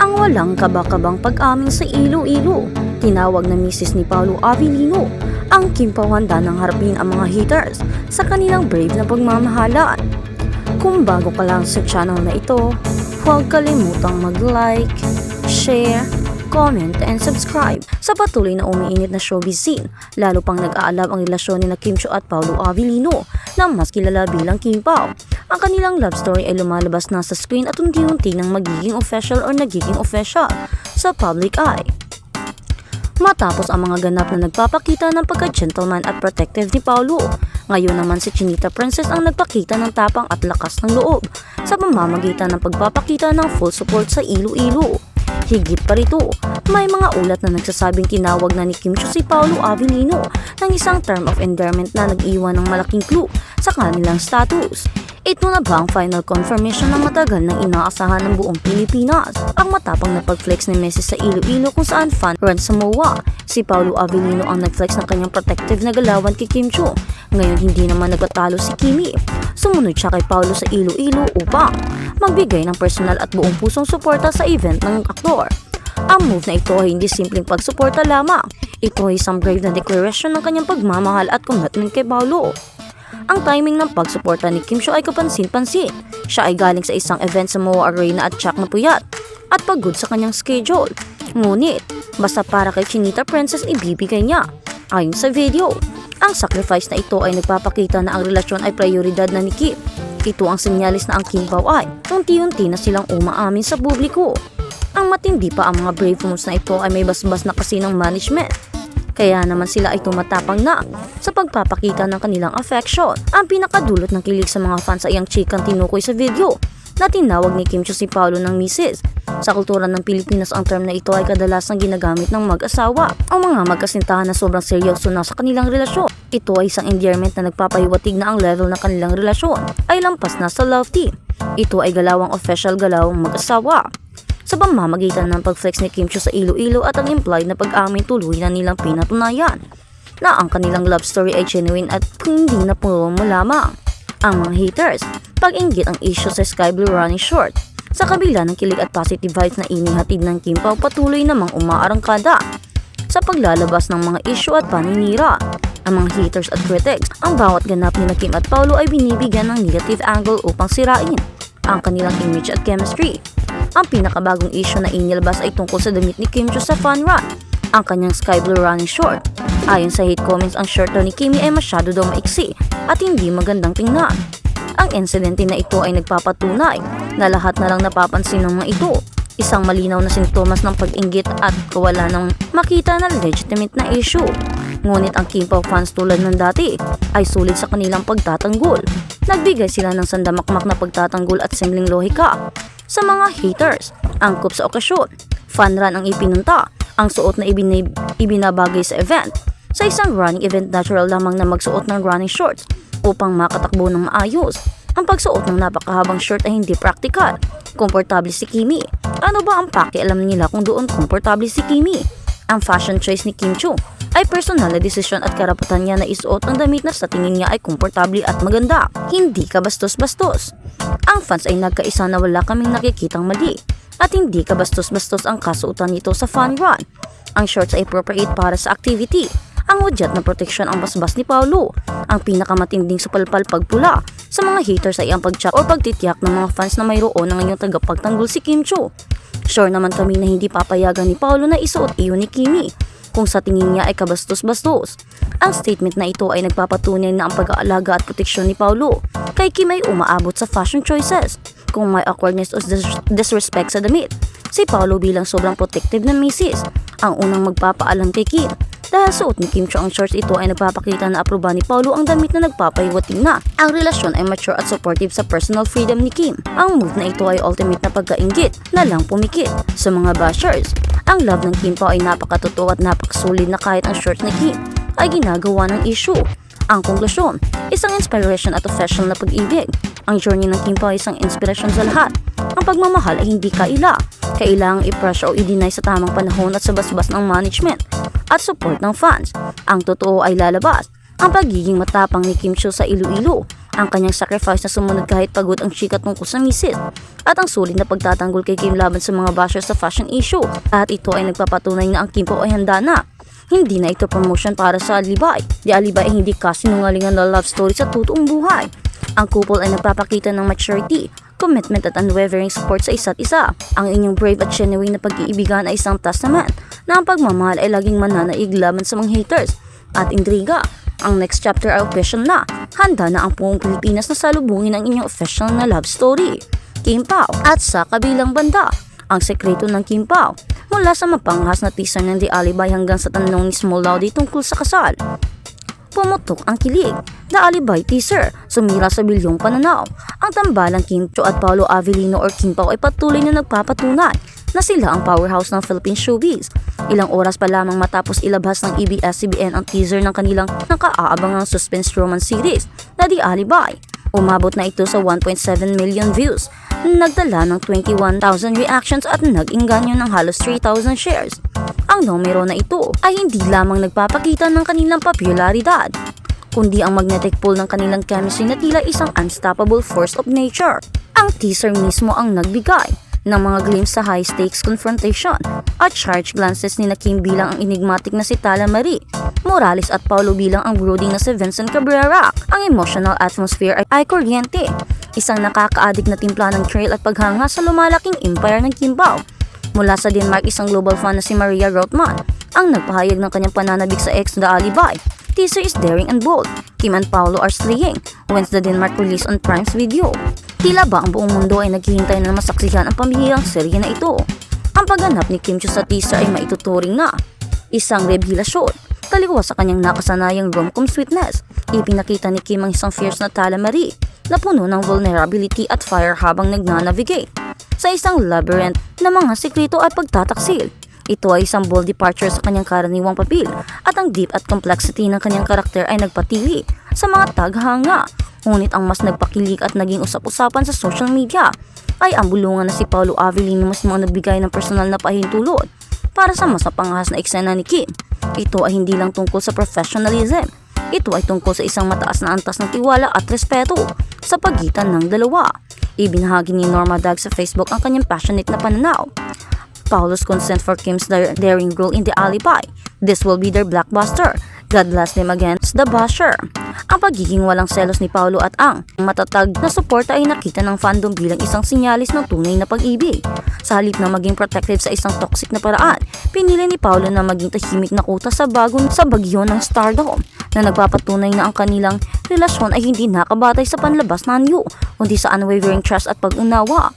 Ang walang kabakabang pag-amin sa Iloilo. Tinawag na misis ni Paolo Avellino ang Kim Pao handa ng harapin ang mga haters sa kanilang brave na pagmamahalan. Kung bago ka lang sa channel na ito, huwag kalimutang mag-like, share, comment, and subscribe sa patuloy na umiinit na showbiz scene, lalo pang nag-aalab ang relasyon ni Kim Chiu at Paolo Avellino na mas kilala bilang Kim Pao. Ang kanilang love story ay lumalabas na sa screen at unti-unti nang magiging official or nagiging official sa public eye. Matapos ang mga ganap na nagpapakita ng pagka-gentleman at protective ni Paolo, ngayon naman si Chinita Princess ang nagpakita ng tapang at lakas ng loob sa pamamagitan ng pagpapakita ng full support sa Iloilo. Higit pa rito, may mga ulat na nagsasabing tinawag na ni Kim Chiu si Paolo Avellino ng isang term of endearment na nag-iwan ng malaking clue sa kanilang status. Ito na ba ang final confirmation ng matagal nang inaasahan ng buong Pilipinas? Ang matapang na pag-flex ni Messi sa Iloilo kung saan fan run sa MOA. Si Paolo Avellino ang nag-flex ng kanyang protective na galawan kay Kim Chiu. Ngayon hindi naman nagpatalo si Kimi. Sumunod siya kay Paolo sa Iloilo upang magbigay ng personal at buong pusong suporta sa event ng aktor. Ang move na ito ay hindi simpleng pagsuporta lamang. Ito ay isang brave na declaration ng kanyang pagmamahal at commitment kay Paolo. Ang timing ng pagsuporta ni Kim Chiu ay kapansin-pansin. Siya ay galing sa isang event sa MOA Arena at tiyak na puyat at pagod sa kanyang schedule. Ngunit, basta para kay Chinita Princess ibibigay niya. Ayon sa video, ang sacrifice na ito ay nagpapakita na ang relasyon ay prioridad na ni Kim. Ito ang sinyalis na ang Kim Pao ay unti-unti na silang umaamin sa publiko. Ang matindi pa ang mga brave moves na ito ay may basbas na kasi ng management. Kaya naman sila ay tumatapang na sa pagpapakita ng kanilang affection. Ang pinakadulot ng kilig sa mga fans ay ang chikang tinukoy sa video na tinawag ni Kim Chiu si Paolo ng misis. Sa kultura ng Pilipinas, ang term na ito ay kadalasang ginagamit ng mag-asawa o mga magkasintahan na sobrang seryoso na sa kanilang relasyon. Ito ay isang endearment na nagpapahiwatig na ang level ng kanilang relasyon ay lampas na sa love team. Ito ay galawang official galawang mag-asawa. Sa pamamagitan ng pag-flex ni Kim Chiu sa Iloilo at ang implied na pag-amin, tuloy na nilang pinatunayan na ang kanilang love story ay genuine at hindi na puro mo lamang. Ang mga haters, pag-inggit ang issue sa Sky Blue running short. Sa kabila ng kilig at positive vibes na inihatid ng Kim Pao, patuloy namang umaarangkada sa paglalabas ng mga issue at paninira. Ang mga haters at critics, ang bawat ganap ni Kim at Paolo ay binibigyan ng negative angle upang sirain ang kanilang image at chemistry. Ang pinakabagong issue na inilabas ay tungkol sa damit ni Kim Chiu sa fun run, ang kanyang sky blue running short. Ayon sa hate comments, ang shirt daw ni Kimi ay masyado daw maiksi at hindi magandang tingnan. Ang insidente na ito ay nagpapatunay na lahat na lang napapansin ng mga ito. Isang malinaw na sintomas ng pag-inggit at kawalan ng makita na legitimate na issue. Ngunit ang Kim Pao fans tulad ng dati ay sulit sa kanilang pagtatanggol. Nagbigay sila ng sandamakmak na pagtatanggol at simpleng lohika sa mga haters. Angkop sa okasyon, fun run ang ipinunta, ang suot na ibinabagay sa event. Sa isang running event, natural lamang na magsuot ng running shorts upang makatakbo ng maayos. Ang pagsuot ng napakahabang short ay hindi praktikal. Komportable si Kimi. Ano ba ang pakialam nila kung doon komportable si Kimi? Ang fashion choice ni Kim Chiu ay personal na desisyon at karapatan niya na isuot ang damit na sa tingin niya ay komportable at maganda. Hindi ka bastos-bastos. Ang fans ay nagkaisa na wala kaming nakikitang mali at hindi ka bastos-bastos ang kasuotan nito sa fun run. Ang shorts ay appropriate para sa activity. Ang udyat na protection ang basbas ni Paolo. Ang pinakamatinding supalpal pagpula sa mga haters ay ang pag-check o pagtitiyak ng mga fans na mayroon ng inyong tagapagtanggol si Kim Chiu. Sure naman kami na hindi papayagan ni Paolo na isuot iyon ni Kimi kung sa tingin niya ay kabastos-bastos. Ang statement na ito ay nagpapatunay na ang pag-aalaga at proteksyon ni Paolo kay Kim ay umaabot sa fashion choices. Kung may awkwardness o disrespect sa damit, si Paolo bilang sobrang protective na misis ang unang magpapaalam kay Kim. Dahil suot ni Kim Chiu ang shorts, ito ay nagpapakita na aproba ni Paolo ang damit na nagpapahiwatig na ang relasyon ay mature at supportive sa personal freedom ni Kim. Ang move na ito ay ultimate na pagkainggit na lang pumikit sa mga bashers. Ang love ng Kim Pao ay napakatotoo at napakasulit na kahit ang shorts ni Kim ay ginagawa ng issue. Ang konklusyon, isang inspiration at official na pag-ibig. Ang journey ng Kim Pao ay isang inspirasyon sa lahat. Ang pagmamahal ay hindi kaila. Kailangang i-pressure o i-deny sa tamang panahon at sa basbas ng management at support ng fans. Ang totoo ay lalabas. Ang pagiging matapang ni Kim Chiu sa Iloilo Ang kanyang sacrifice na sumunod kahit pagod ang chika tungkol sa misis at ang sulit na pagtatanggol kay Kim laban sa mga bashers sa fashion issue. At ito ay nagpapatunay na ang Kim Pao ay handa na. Hindi na ito promotion para sa Alibay. Di Alibay ay hindi kasinungalingan na love story sa totoong buhay. Ang couple ay nagpapakita ng maturity, commitment at unwavering support sa isa't isa. Ang inyong brave at genuine na pag-iibigan ay isang testament na ang pagmamahal ay laging mananaig laban sa mga haters at intriga. Ang next chapter ay official na. Handa na ang buong Pilipinas na salubungin ang inyong official na love story. Kim Pao. At sa kabilang banda, ang sekreto ng Kim Pao. Mula sa mapanghas na teaser ng The Alibay hanggang sa tanong ni Small Laudy tungkol sa kasal. Pumutok ang kilig. The Alibay teaser, sumira sa bilyong pananaw. Ang tambalang Kim Cho at Paolo Avellino or Kim Pao ay patuloy na nagpapatunay na sila ang powerhouse ng Philippine showbiz. Ilang oras pa lamang matapos ilabas ng ABS-CBN ang teaser ng kanilang nakaabangang suspense romance series na The Alibay. Umabot na ito sa 1.7 million views, nagdala ng 21,000 reactions at nag-inganyo ng halos 3,000 shares. Ang numero na ito ay hindi lamang nagpapakita ng kanilang popularidad, kundi ang magnetic pull ng kanilang chemistry na tila isang unstoppable force of nature. Ang teaser mismo ang nagbigay ng mga glimpse sa high-stakes confrontation at charged glances ni Kim bilang ang enigmatic na si Tala Marie Morales at Paulo bilang ang brooding na si Vincent Cabrera. Ang emotional atmosphere ay kuryente, isang nakaka-addict na timpla ng thrill at paghanga sa lumalaking empire ng Kim Pao. Mula sa Denmark, isang global fan na si Maria Rothman ang nagpahayag ng kanyang pananabik sa ex The Alibay. Teaser is daring and bold. Kim and Paolo are slaying when's the Denmark release on Prime's video. Tila ba ang buong mundo ay naghihintay na masaksihan ang pamihirang serye na ito. Ang pagganap ni Kim Cho sa teaser ay maituturing na isang revelasyon. Taliwas sa kanyang nakasanayang rom-com sweetness, ipinakita ni Kim ang isang fierce na Tala Marie na puno ng vulnerability at fire habang nagnanavigate sa isang labyrinth na mga sekreto at pagtataksil. Ito ay isang bold departure sa kanyang karaniwang papel at ang deep at complexity ng kanyang karakter ay nagpatili sa mga taghanga. Ngunit ang mas nagpakilig at naging usap-usapan sa social media ay ang bulungan na si Paolo Avellino mismo ang nagbigay ng personal na pahintulot para sa mas napangahas na eksena ni Kim. Ito ay hindi lang tungkol sa professionalism. Ito ay tungkol sa isang mataas na antas ng tiwala at respeto sa pagitan ng dalawa. Ibinahagi ni Norma Dag sa Facebook ang kanyang passionate na pananaw. Paolo's consent for Kim's daring role in The Alibay. This will be their blockbuster. God bless them against the basher. Ang pagiging walang selos ni Paolo at ang matatag na suporta ay nakita ng fandom bilang isang sinyalis ng tunay na pag-ibig. Sa halip na maging protective sa isang toxic na paraan, pinili ni Paolo na maging tahimik na kuta sa bagyo ng stardom na nagpapatunay na ang kanilang relasyon ay hindi nakabatay sa panlabas na anyo, kundi sa unwavering trust at pag-unawa.